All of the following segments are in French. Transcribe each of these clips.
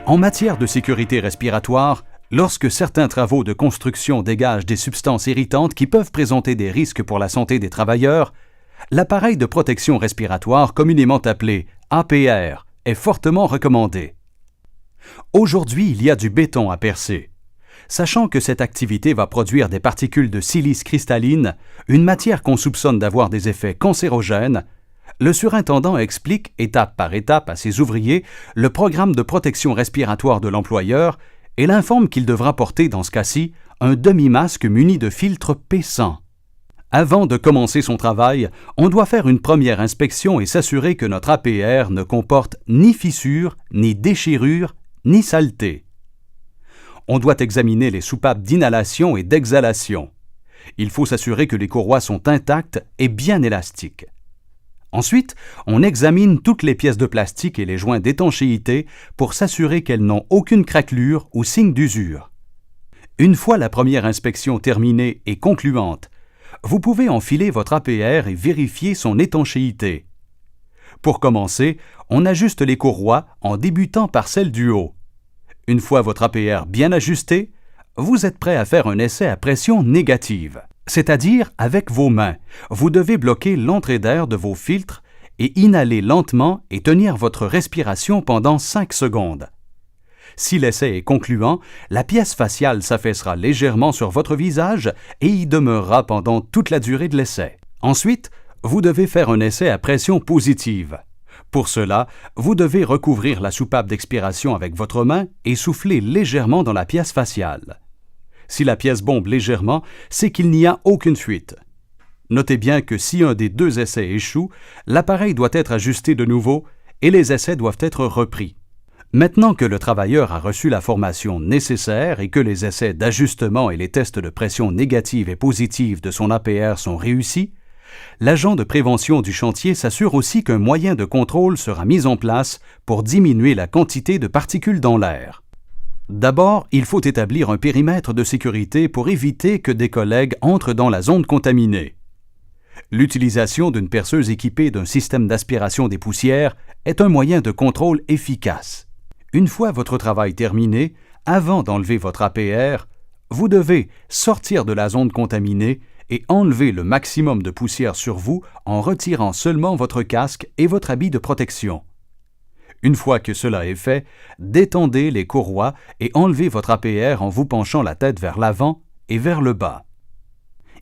En matière de sécurité respiratoire, lorsque certains travaux de construction dégagent des substances irritantes qui peuvent présenter des risques pour la santé des travailleurs, l'appareil de protection respiratoire communément appelé APR est fortement recommandé. Aujourd'hui, il y a du béton à percer. Sachant que cette activité va produire des particules de silice cristalline, une matière qu'on soupçonne d'avoir des effets cancérogènes, le surintendant explique étape par étape à ses ouvriers le programme de protection respiratoire de l'employeur et l'informe qu'il devra porter dans ce cas-ci un demi-masque muni de filtre P100. Avant de commencer son travail, on doit faire une première inspection et s'assurer que notre APR ne comporte ni fissures, ni déchirures, ni saleté. On doit examiner les soupapes d'inhalation et d'exhalation. Il faut s'assurer que les courroies sont intactes et bien élastiques. Ensuite, on examine toutes les pièces de plastique et les joints d'étanchéité pour s'assurer qu'elles n'ont aucune craquelure ou signe d'usure. Une fois la première inspection terminée et concluante, vous pouvez enfiler votre APR et vérifier son étanchéité. Pour commencer, on ajuste les courroies en débutant par celle du haut. Une fois votre APR bien ajusté, vous êtes prêt à faire un essai à pression négative. C'est-à-dire, avec vos mains, vous devez bloquer l'entrée d'air de vos filtres et inhaler lentement et tenir votre respiration pendant 5 secondes. Si l'essai est concluant, la pièce faciale s'affaissera légèrement sur votre visage et y demeurera pendant toute la durée de l'essai. Ensuite, vous devez faire un essai à pression positive. Pour cela, vous devez recouvrir la soupape d'expiration avec votre main et souffler légèrement dans la pièce faciale. Si la pièce bombe légèrement, c'est qu'il n'y a aucune fuite. Notez bien que si un des deux essais échoue, l'appareil doit être ajusté de nouveau et les essais doivent être repris. Maintenant que le travailleur a reçu la formation nécessaire et que les essais d'ajustement et les tests de pression négative et positive de son APR sont réussis, l'agent de prévention du chantier s'assure aussi qu'un moyen de contrôle sera mis en place pour diminuer la quantité de particules dans l'air. D'abord, il faut établir un périmètre de sécurité pour éviter que des collègues entrent dans la zone contaminée. L'utilisation d'une perceuse équipée d'un système d'aspiration des poussières est un moyen de contrôle efficace. Une fois votre travail terminé, avant d'enlever votre APR, vous devez sortir de la zone contaminée et enlever le maximum de poussière sur vous en retirant seulement votre casque et votre habit de protection. Une fois que cela est fait, détendez les courroies et enlevez votre APR en vous penchant la tête vers l'avant et vers le bas.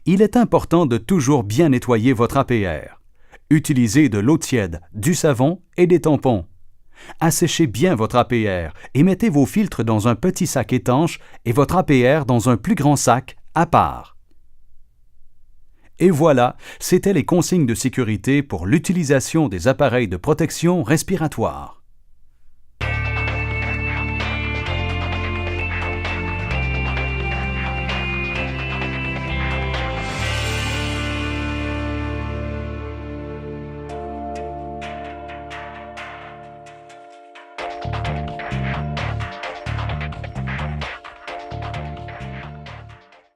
Il est important de toujours bien nettoyer votre APR. Utilisez de l'eau tiède, du savon et des tampons. Asséchez bien votre APR et mettez vos filtres dans un petit sac étanche et votre APR dans un plus grand sac à part. Et voilà, c'étaient les consignes de sécurité pour l'utilisation des appareils de protection respiratoire.